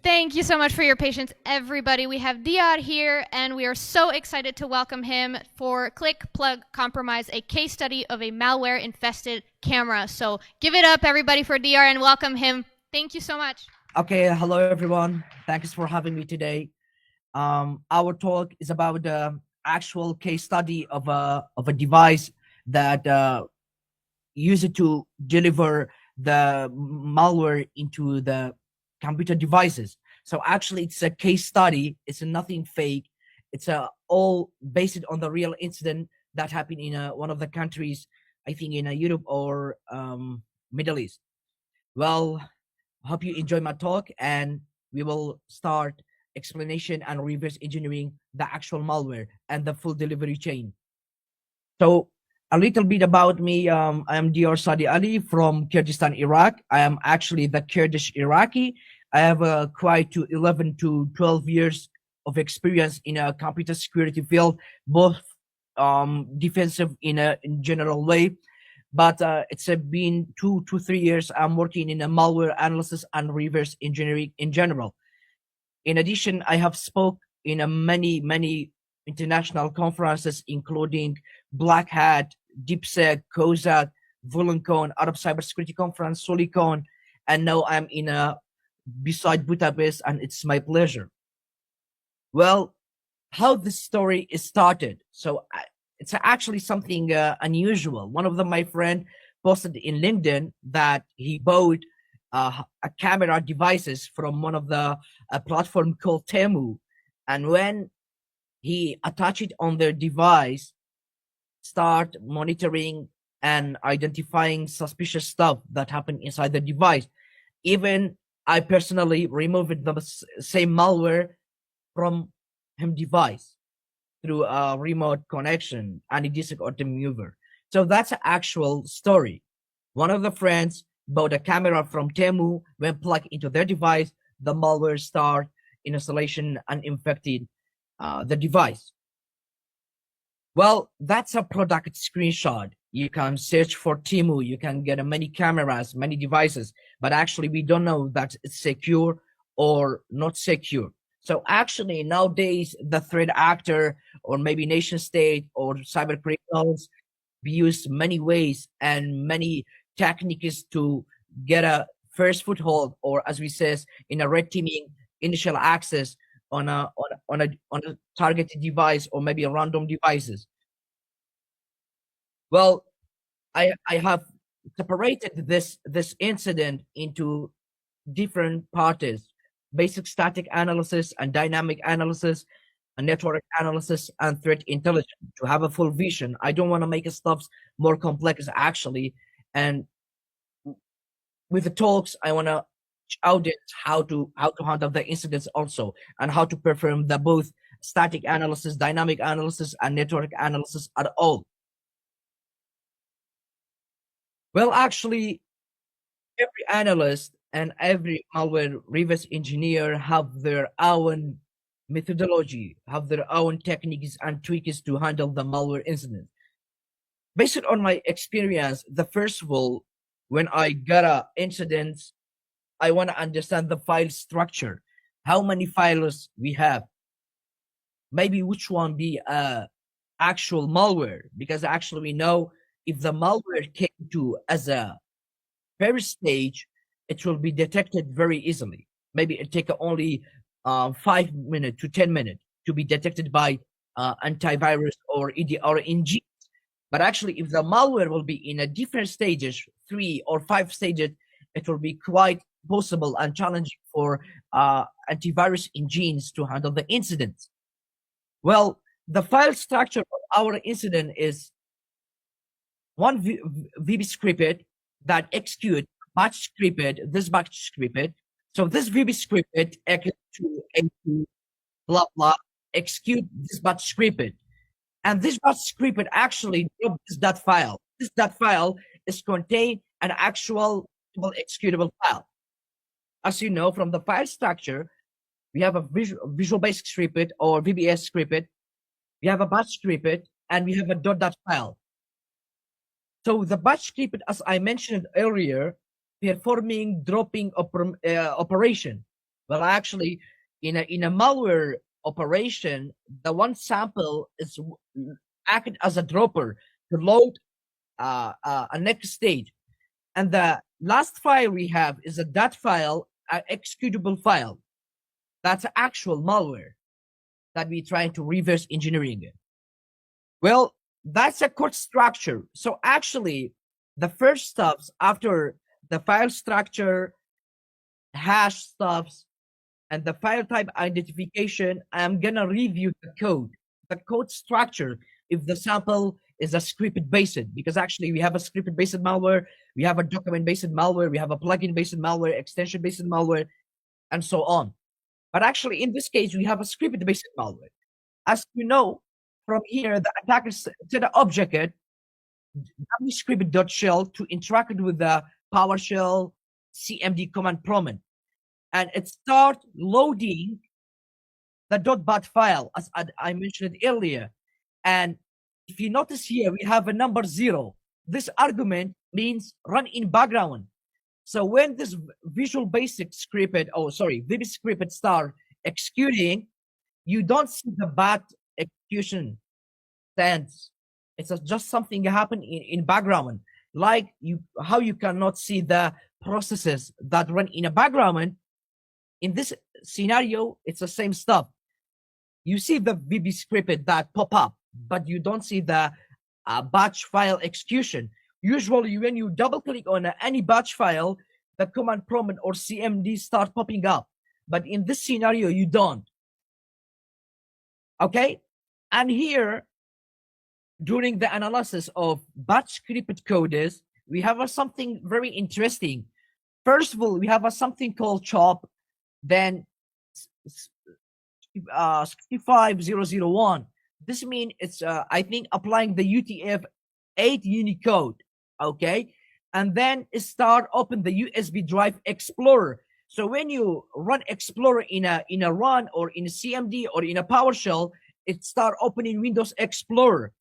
Thank you so much for your patience, everybody. We have Diyar here, and we are so excited to welcome him for Click, Plug, Compromise, a case study of a malware-infested camera. So give it up, everybody, for Diyar and welcome him. Thank you so much. Okay, hello everyone. Thanks for having me today. Our talk is about the actual case study of a device that use it to deliver the malware into the computer devices. So actually, it's a case study. It's nothing fake. It's all based on the real incident that happened in one of the countries, I think in Europe or Middle East. Well, hope you enjoy my talk, and we will start explanation and reverse engineering the actual malware and the full delivery chain. So a little bit about me. I am Diyar Saadi Ali from Kurdistan, Iraq. I am actually the Kurdish Iraqi. I have quite to 11 to 12 years of experience in a computer security field, both defensive in a in general way. But it's been 2 to 3 years I'm working in a malware analysis and reverse engineering in general. In addition, I have spoke in a many international conferences, including Black Hat, DeepSec, COSAC, VulenCon, Arab Cybersecurity Conference, Solicon, and now I'm in a beside Budapest, and it's my pleasure. Well, how this story is started. So it's actually something unusual. One of them, my friend, posted in LinkedIn that he bought a camera devices from one of the platform called Temu, and when he attach it on their device, start monitoring and identifying suspicious stuff that happened inside the device. Even I personally removed the same malware from him device through a remote connection, anti-disk or the mover. So that's an actual story. One of the friends bought a camera from Temu. When plugged into their device, the malware start installation and infected the device. Well, that's a product screenshot. You can search for Temu. You can get many cameras, many devices, but actually we don't know that it's secure or not secure. So actually nowadays the threat actor or maybe nation state or cyber criminals use many ways and many techniques to get a first foothold, or as we says in a red teaming, initial access on a targeted device or maybe a random devices. Well, I have separated this incident into different parties: basic static analysis and dynamic analysis, and network analysis and threat intelligence to have a full vision. I don't want to make stuff more complex actually, and with the talks I want to audit how to handle the incidents also, and how to perform the both static analysis, dynamic analysis, and network analysis at all. Well, actually, every analyst and every malware reverse engineer have their own methodology, have their own techniques and tweaks to handle the malware incident. Based on my experience, the first of all, when I got a incident, I want to understand the file structure, how many files we have, maybe which one be actual malware, because actually we know if the malware came to as a first stage, it will be detected very easily. Maybe it take only 5 minutes to 10 minutes to be detected by antivirus or EDR engines. But actually, if the malware will be in a different stages, 3 or 5 stages, it will be quite possible and challenging for antivirus engines to handle the incidents. Well, the file structure of our incident is one VB script that execute batch script, this batch script. So this VB script equals to A2 blah blah execute this batch script, and this batch script actually drops that file. That file is contained an actual executable file. As you know from the file structure, we have a visual basic script or VBS script. We have a batch script and we have a .dat file. So the batch script, as I mentioned earlier, performing dropping operation. Well, actually, in a malware operation, the one sample is acted as a dropper to load a next stage. And the last file we have is a .dat file, an executable file. That's actual malware that we're trying to reverse engineering it. Well, that's a code structure. So actually, the first steps after the file structure, hash stuffs, and the file type identification, I'm gonna review the code structure, if the sample is a script based, because actually we have a script based malware, we have a document based malware, we have a plugin based malware, extension based malware, and so on. But actually, in this case, we have a script based malware. As you know, from here, the attacker set an object wscript.shell to interact with the PowerShell CMD command prompt, and it start loading the .bat file, as I mentioned earlier. And if you notice here, we have a number 0. This argument means run in background. So when this Visual Basic script, VB script start executing, you don't see the bat execution stands. It's just something happen in background. Like how you cannot see the processes that run in a background. In this scenario, it's the same stuff. You see the VB script that pop up, but you don't see the batch file execution. Usually, when you double click on any batch file, the command prompt or CMD start popping up. But in this scenario, you don't. Okay? And here, during the analysis of batch script codes, we have something very interesting. First of all, we have something called chop, then 65001. This means it's, I think, applying the UTF-8 Unicode, okay? And then start open the USB drive Explorer. So when you run Explorer in a run or in a CMD or in a PowerShell, it start opening Windows Explorer.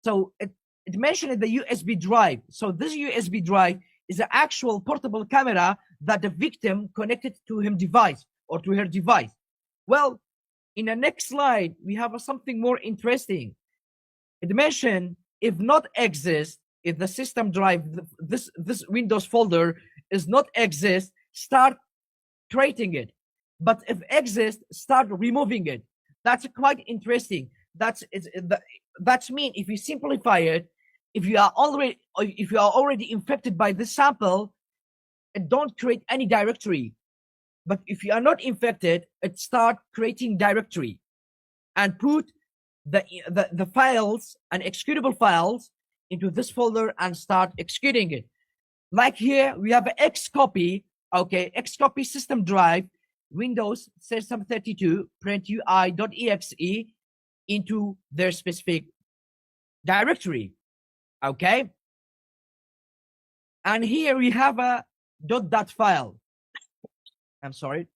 So it mentioned the USB drive. So this USB drive is an actual portable camera that the victim connected to him device or to her device. Well, in the next slide, we have something more interesting. It mentioned if not exist, if the system drive, this Windows folder is not exist, start creating it. But if exist, start removing it. That's quite interesting. That's mean if you simplify it, if you are already infected by this sample, it don't create any directory. But if you are not infected, it start creating directory and put the files and executable files into this folder and start executing it. Like here, we have an xcopy, okay, xcopy system drive, Windows system 32, print UI.exe into their specific directory, okay? And here we have a .dat file. I'm sorry.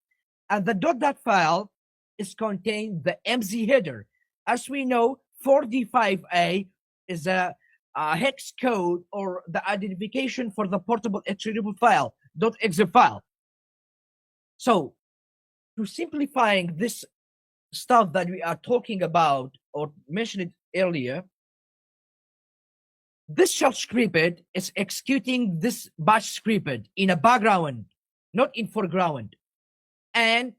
And the .dat file is contained the MZ header. As we know, 4D5A is a hex code or the identification for the portable executable file, .exe file. So to simplifying this stuff that we are talking about or mentioned earlier, this shell script is executing this batch script in a background, not in foreground. And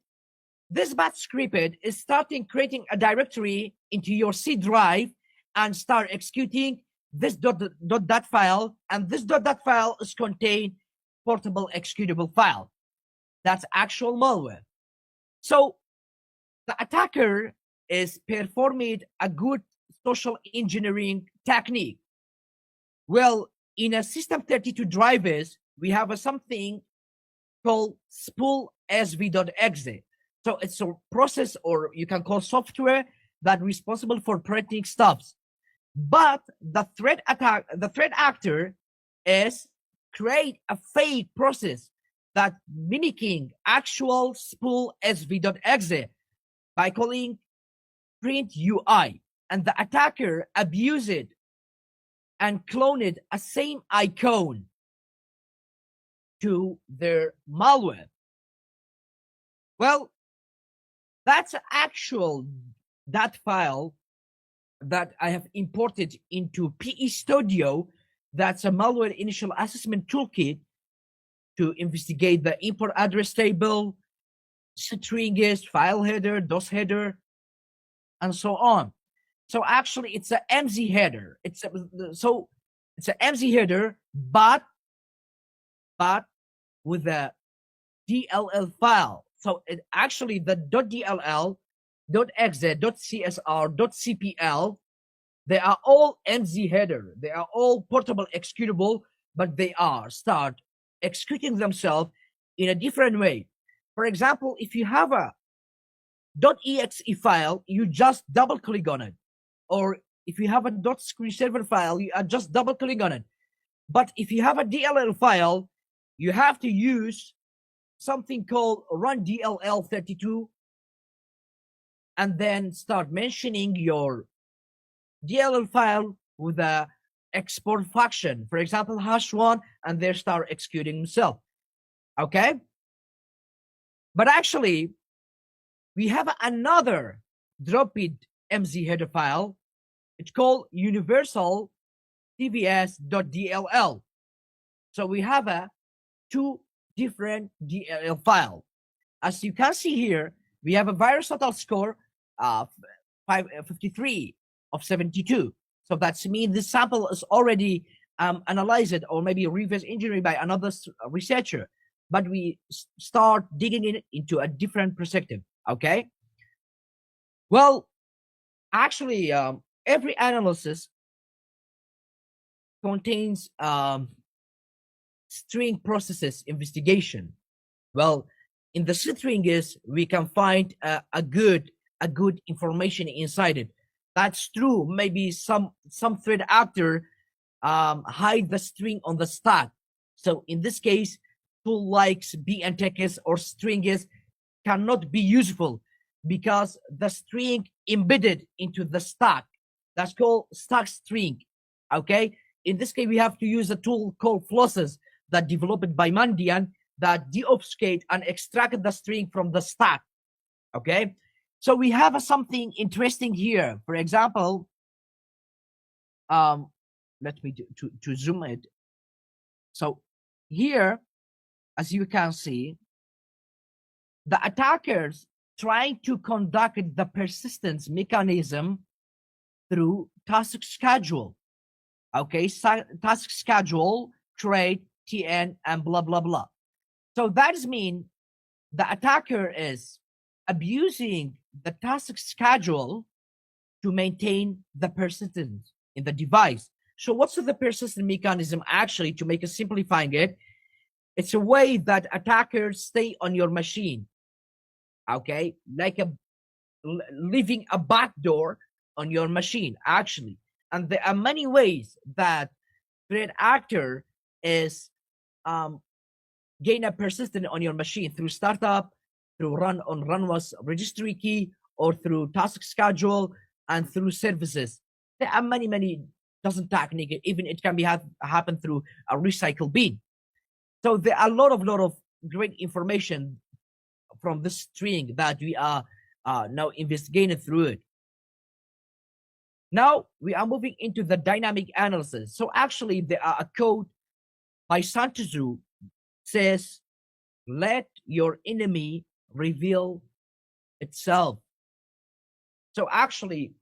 this batch script is starting creating a directory into your C drive and start executing this .dat file, and this .dat file is contained portable executable file. That's actual malware. So the attacker is performing a good social engineering technique. Well, in a system 32 drivers, we have something called spool sv.exe. So it's a process, or you can call software, that responsible for printing stuffs. But the threat actor is create a fake process that mimicking actual spool sv.exe by calling print UI, and the attacker abuse it and cloned a same icon to their malware. Well, that's that file that I have imported into PE Studio. That's a malware initial assessment toolkit to investigate the import address table, strings, file header, DOS header, and so on. So actually, it's a MZ header. It's a MZ header, but with a DLL file. So actually the .dll, .exe, .csr, .cpl, they are all MZ header. They are all portable executable, but they start executing themselves in a different way. For example, if you have a .exe file, you just double click on it. Or if you have a .screensaver file, you are just double click on it. But if you have a DLL file, you have to use something called run DLL32 and then start mentioning your DLL file with a export function, for example, #1, and they start executing themselves. Okay? But actually, we have another dropped MZ header file. It's called universal tvs.dll. So we have two different DLL file. As you can see here, we have a virus total score of 53 of 72. So that's mean this sample is already analyzed or maybe reverse engineered by another researcher. But we start digging into a different perspective. Okay. Well, actually, every analysis contains string processes investigation. Well, in the string is we can find a good information inside it. That's true. Maybe some threat actor hide the string on the stack. So in this case, tool like bntks or stringis cannot be useful because the string embedded into the stack. That's called stack string. Okay. In this case, we have to use a tool called flosses that developed by Mandian that deobfuscate and extract the string from the stack. Okay. So we have something interesting here. For example, let me to zoom it. So here, as you can see, the attackers trying to conduct the persistence mechanism through task schedule. Okay, task schedule, trade, TN, and blah, blah, blah. So that is mean the attacker is abusing the task schedule to maintain the persistence in the device. So what's the persistent mechanism actually, to make a simplifying it? It's a way that attackers stay on your machine. Okay, like leaving a backdoor on your machine actually. And there are many ways that threat actor is gain a persistent on your machine through startup, through run on runwas registry key, or through task schedule, and through services. There are many dozen technique. Even it can be happen through a recycle bin. So there are a lot of great information from this string that we are now investigating through it. Now we are moving into the dynamic analysis. So actually there are a code by Santizu says, let your enemy reveal itself. So actually,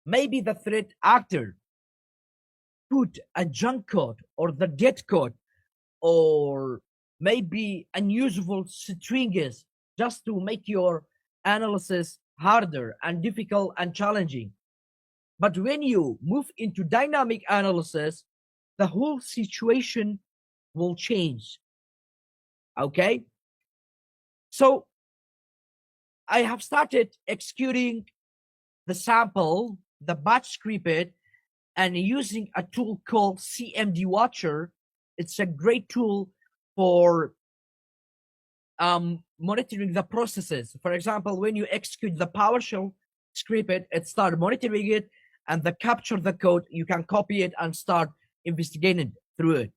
maybe the threat actor put a junk code or the dead code or maybe unusable strings just to make your analysis harder and difficult and challenging. But when you move into dynamic analysis, the whole situation will change. Okay. So I have started executing the sample, the batch script, and using a tool called CMD Watcher. It's a great tool for monitoring the processes. For example, when you execute the PowerShell script, it starts monitoring it, and the capture the code, you can copy it and start investigating through it.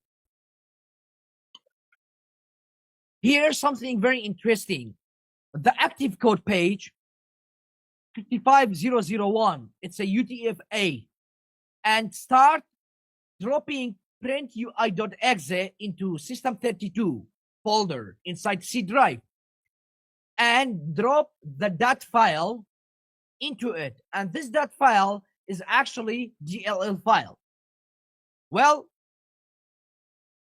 Here's something very interesting. the active code page 55001, it's a UTF-8, and start dropping print.ui.exe into system32 folder inside C drive, and drop the .dat file into it. And this .dat file is actually DLL file. Well,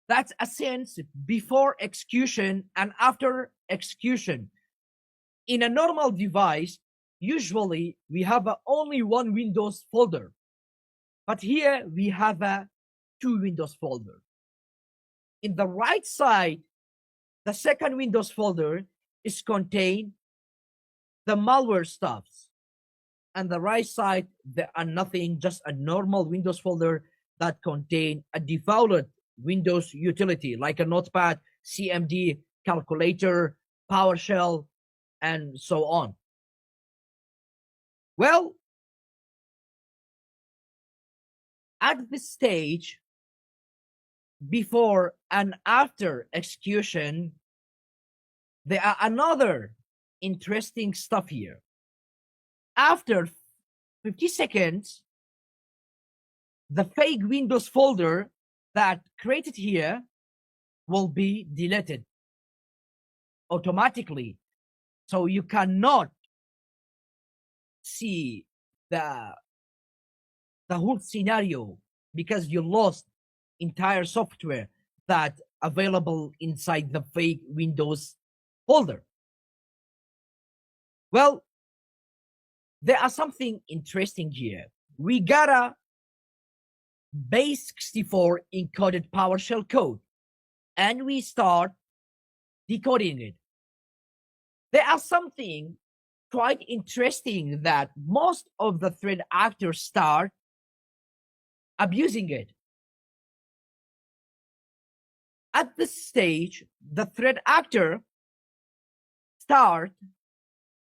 that's a sense before execution and after execution. In a normal device, usually we have only one Windows folder, but here we have a two Windows folder. In the right side, the second Windows folder is contain the malware stuffs, and the right side there are nothing, just a normal Windows folder that contain a default Windows utility like a notepad, CMD, calculator, PowerShell, and so on. Well, at this stage, before and after execution, there are another interesting stuff here. After 50 seconds, the fake Windows folder that created here will be deleted automatically. So you cannot see the whole scenario because you lost entire software that available inside the fake Windows folder. Well, there are something interesting here. We got a base 64 encoded PowerShell code, and we start decoding it. There are something quite interesting that most of the threat actors start abusing it. At this stage, the threat actor start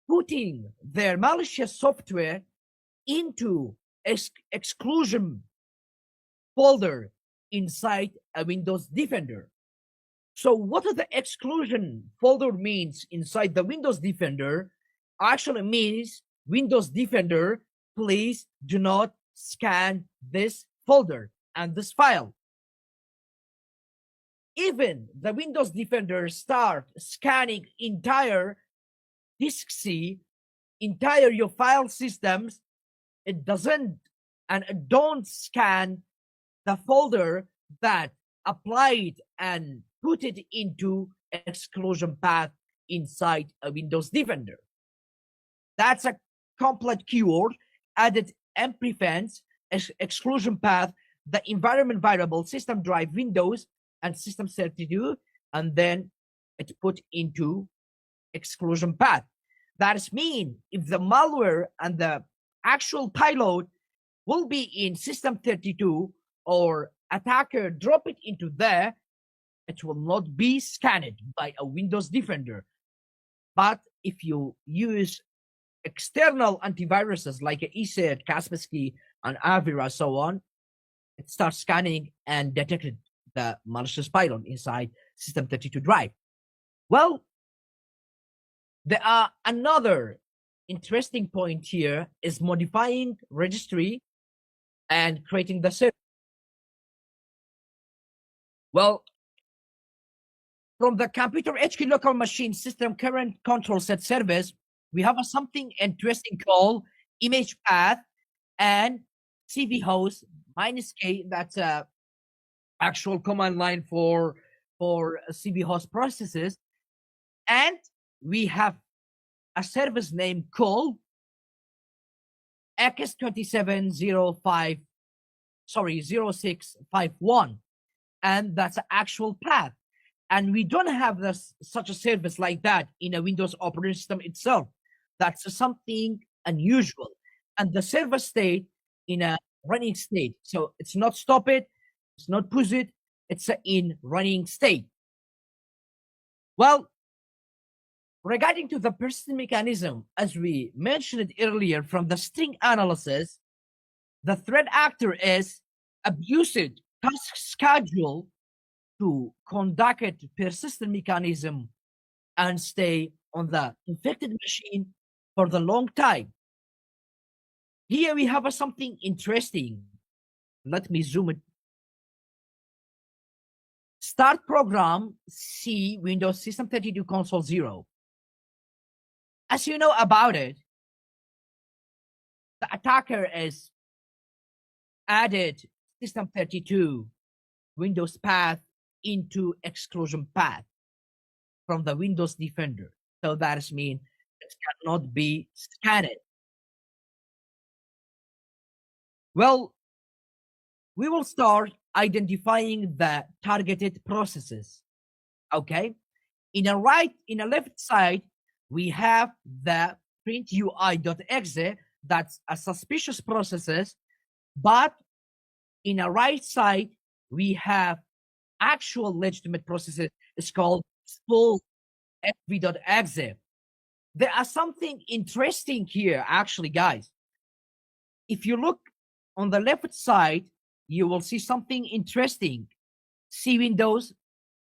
putting their malicious software into exclusion folder inside a Windows Defender. So what the exclusion folder means inside the Windows Defender actually means Windows Defender, please do not scan this folder and this file. Even the Windows Defender start scanning entire disk C, entire your file systems, it doesn't and it don't scan the folder that applied and put it into an exclusion path inside a Windows Defender. That's a complete keyword added and prevents exclusion path, the environment variable, system drive, Windows, and system32, and then it's put into exclusion path. That means if the malware and the actual payload will be in system32 or attacker drop it into there, it will not be scanned by a Windows Defender. But if you use external antiviruses like ESET, Kaspersky, and Avira, so on, it starts scanning and detected the malicious payload inside system32 drive. Well, there are another interesting point here is modifying registry and creating the service. Well, from the computer HQ local machine system current control set service, we have something interesting called image path and CV host -K. That's a actual command line for CV host processes. And we have a service name called X2705, 0651, and that's an actual path. And we don't have such a service like that in a Windows operating system itself. That's something unusual. And the server state in a running state. So it's not stop it, it's not push it, it's in running state. Well, regarding to the persistent mechanism, as we mentioned earlier from the string analysis, the threat actor is abused task schedule to conduct a persistent mechanism and stay on the infected machine for the long time. Here we have something interesting. Let me zoom it. Start program C Windows System 32 console 0. As you know about it, the attacker is added System 32 Windows path into exclusion path from the Windows Defender. So that means it cannot be scanned. Well, we will start identifying the targeted processes. Okay, in a left side, we have the print UI.exe, that's a suspicious processes, but in a right side, we have actual legitimate processes. It's called spool fv.exe. There are something interesting here, actually, guys. If you look on the left side, you will see something interesting. C Windows,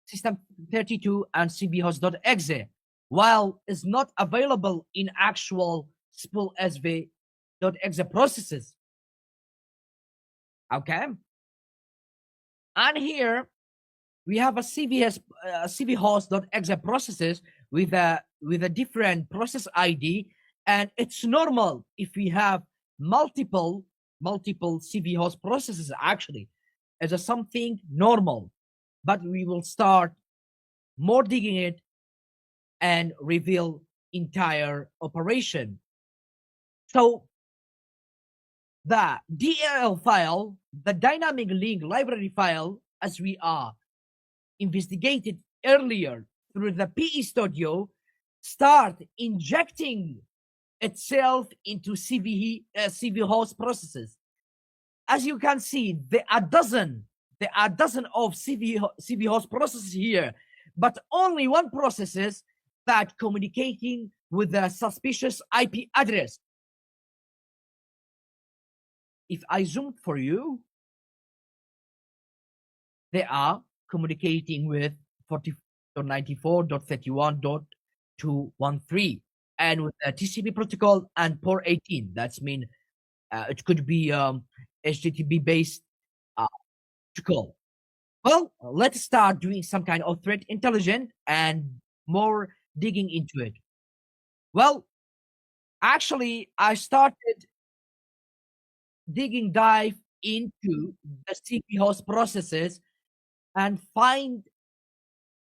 System 32, and cbhost.exe, while it's not available in actual spool sv.exe processes. Okay. And here we have a cbhost.exe processes with a different process ID, and it's normal if we have multiple cbhost processes. Actually, it's something normal, but we will start more digging it and reveal entire operation. So the DLL file, the dynamic link library file, as we are investigated earlier through the PE Studio, start injecting itself into CV host processes. As you can see, there are dozen of CV host processes here, but only one processes that communicating with the suspicious IP address. If I zoom for you, they are communicating with 40.94.31.213 and with the TCP protocol and port 18. That's mean it could be HTTP based protocol. Well, let's start doing some kind of threat intelligence and more digging into it. Well, actually, I started dive into the CP host processes and find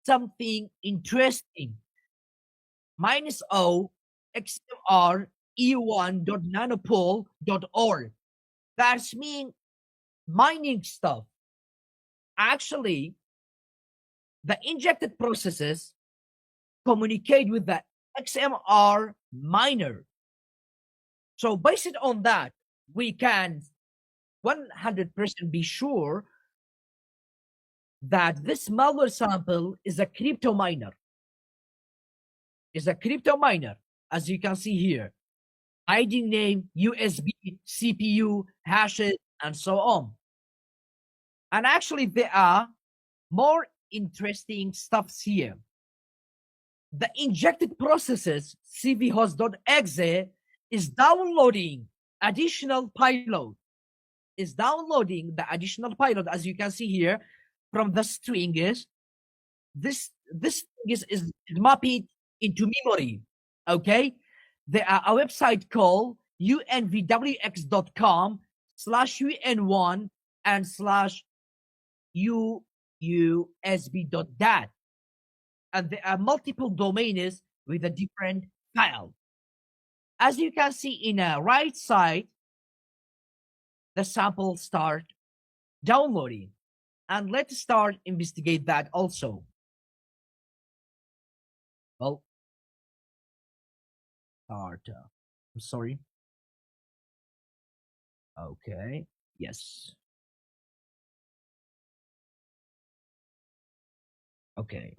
something interesting. -o xmr e1.nanopol.org. That's mean mining stuff. Actually, the injected processes communicate with the XMR miner. So based on that, we can 100% be sure that this malware sample is a crypto miner. As you can see here. ID name, USB, CPU, hashes, and so on. And actually, there are more interesting stuffs here. The injected processes cvhost.exe is downloading additional payload. As you can see here from the string is this is mapped into memory. Okay, there are a website called unvwx.com/un1 and /uusb.dat, and there are multiple domains with a different file. As you can see in the right side, the sample start downloading, and let's start investigate that also. Well, start. I'm sorry. Okay. Yes. Okay.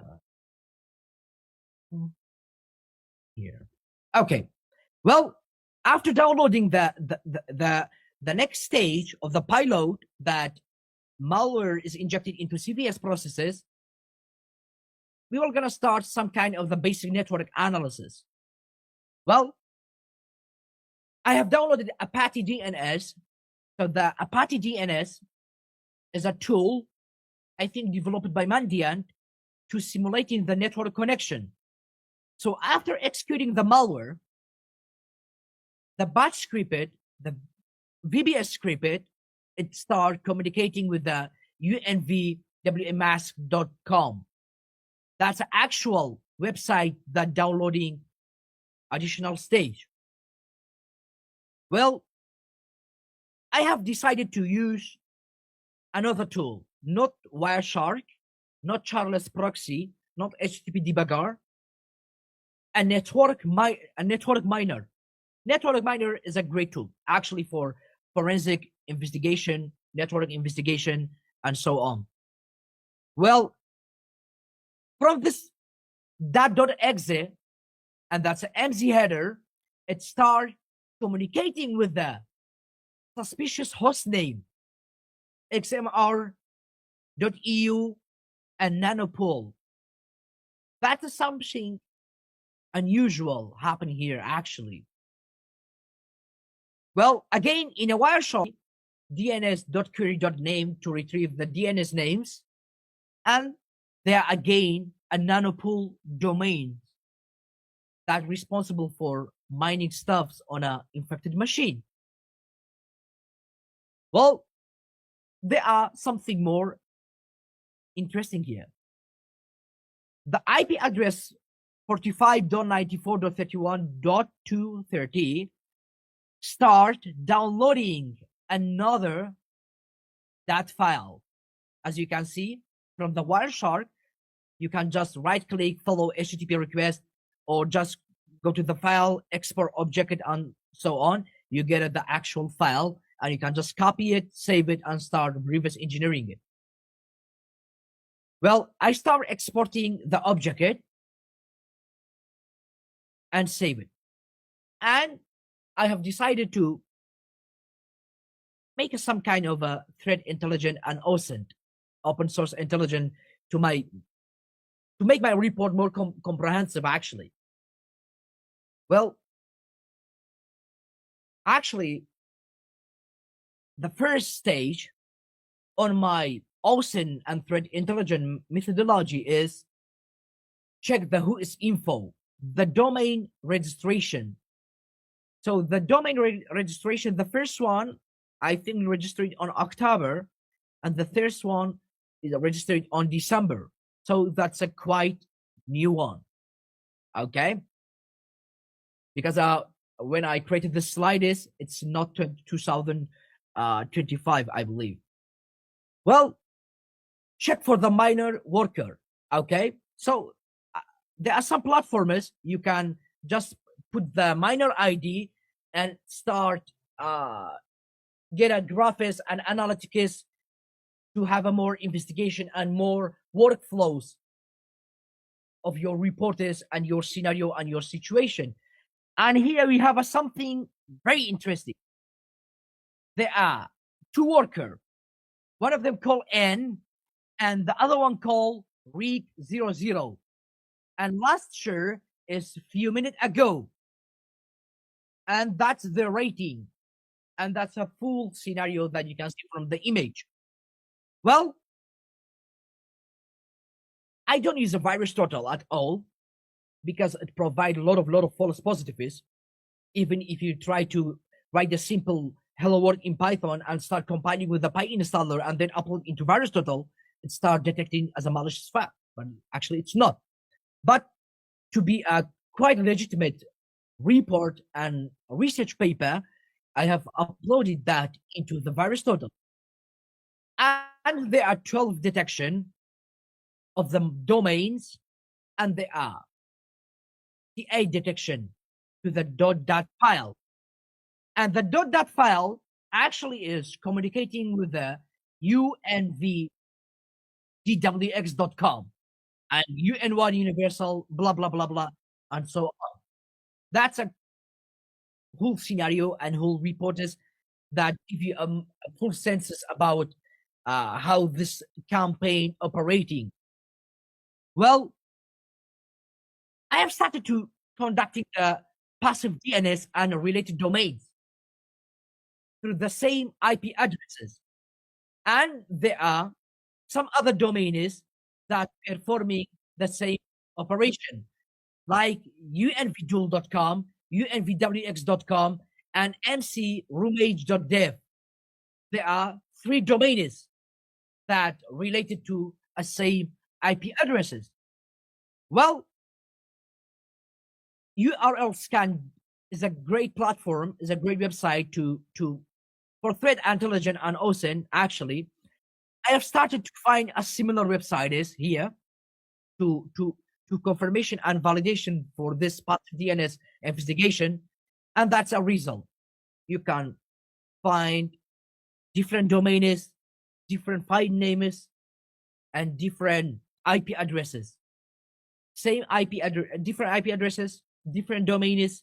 Here. Okay. Well, after downloading the next stage of the payload that malware is injected into CVS processes, we were gonna start some kind of the basic network analysis. Well, I have downloaded Apache DNS. So the Apache DNS is a tool, I think, developed by Mandiant to simulating the network connection. So after executing the malware, the batch script, the VBS script, it start communicating with the unvwmask.com. That's an actual website that downloading additional stage. Well, I have decided to use another tool, not Wireshark, not Charles Proxy, not HTTP debugger, a network miner. Network miner is a great tool, actually, for forensic investigation, network investigation, and so on. Well, from this .exe, and that's an MZ header, it starts communicating with the suspicious host name, xmr.eu and nanopol. That's something unusual happening here, actually. Well, again, in a Wireshark, dns.query.name to retrieve the DNS names, and they are again a nanopool domain that's responsible for mining stuffs on an infected machine. Well, there are something more interesting here. The IP address 45.94.31.230 start downloading another that file. As you can see from the Wireshark, you can just right click, follow HTTP request, or just go to the file, export object, and so on. You get the actual file, and you can just copy it, save it, and start reverse engineering it. Well, I start exporting the object and save it. And I have decided to make some kind of a threat intelligent and OSINT, open source intelligent, to make my report more comprehensive, actually. Well, actually, the first stage on my OSINT and threat intelligent methodology is check the whois info, the domain registration. So the domain registration, the first one, I think registered on October, and the third one is registered on December. So that's a quite new one. Okay. Because when I created the slide, it's not 2025, I believe. Well, check for the minor worker. Okay. So there are some platforms you can just put the minor ID and start get a graphics and analytics to have a more investigation and more workflows of your reports and your scenario and your situation. And here we have something very interesting. There are two workers. One of them called N, and the other one called Reek00. And last share is a few minutes ago. And that's the rating. And that's a full scenario that you can see from the image. Well, I don't use a VirusTotal at all because it provides a lot of false positives. Even if you try to write a simple hello world in Python and start compiling with the PyInstaller and then upload into VirusTotal, it starts detecting as a malicious file. But actually, it's not. But to be a quite legitimate report and research paper, I have uploaded that into the VirusTotal. And there are 12 detection of the domains, and there are the 8 detection to the .dat file. And the .dat file actually is communicating with the unvdwx.com and UN1 universal, blah, blah, blah, blah, and so on. That's a whole scenario and whole reports that give you a full sense about how this campaign operating. Well, I have started to conducting passive DNS and related domains through the same IP addresses. And there are some other domains that performing the same operation, like unvduel.com, unvwx.com, and mcroomage.dev. There are 3 domains that related to a same IP addresses. Well, URL scan is a great platform, is a great website for threat intelligence and OSINT. Actually, I have started to find a similar website is here to confirmation and validation for this passive DNS investigation, and that's a result. You can find different domains, different file names, and different IP addresses. Same IP address, different IP addresses, different domains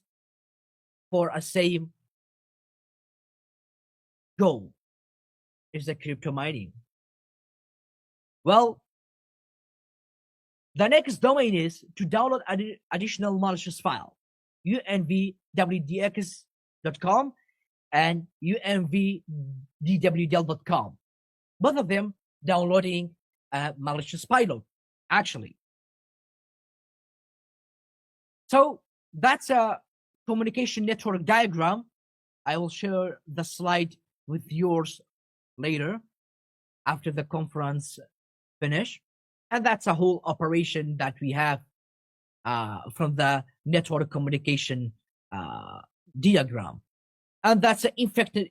for a same goal. Is the crypto mining. Well, the next domain is to download additional malicious file, unvwdx.com and unvdwdel.com. Both of them downloading malicious payload, actually. So that's a communication network diagram. I will share the slide with yours later after the conference finish. And that's a whole operation that we have from the network communication diagram. And that's an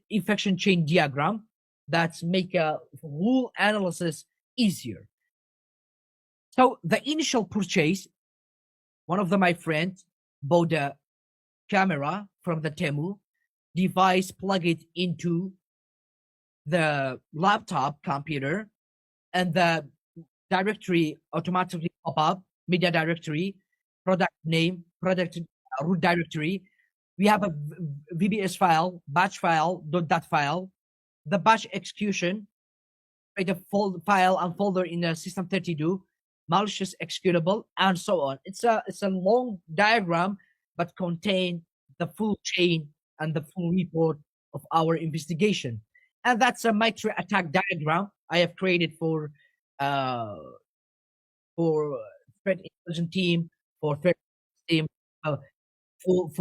infection chain diagram that's make a whole analysis easier. So the initial purchase, one of my friends bought a camera from the Temu device, plug it into the laptop computer, and the directory automatically pop up, media directory, product name, product root directory. We have a VBS file, batch file, .dat file, the batch execution, create a file and folder in the system32, malicious executable, and so on. It's a long diagram, but contain the full chain and the full report of our investigation. And that's a MITRE attack diagram I have created for threat intelligence team, for threat team, full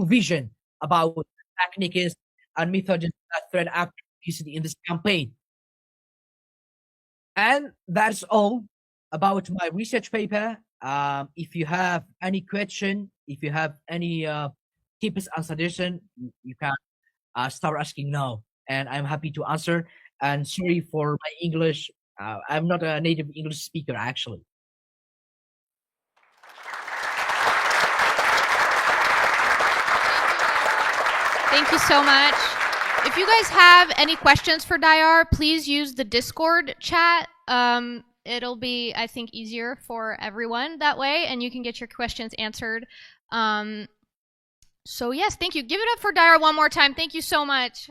vision about techniques and methods that threat actors used in this campaign. And that's all about my research paper. If you have any question, if you have any tips and suggestion, you can start asking now, and I'm happy to answer. And sorry for my English. I'm not a native English speaker, actually. Thank you so much. If you guys have any questions for Diyar, please use the Discord chat. It'll be, I think, easier for everyone that way, and you can get your questions answered. So yes, thank you. Give it up for Diyar one more time. Thank you so much.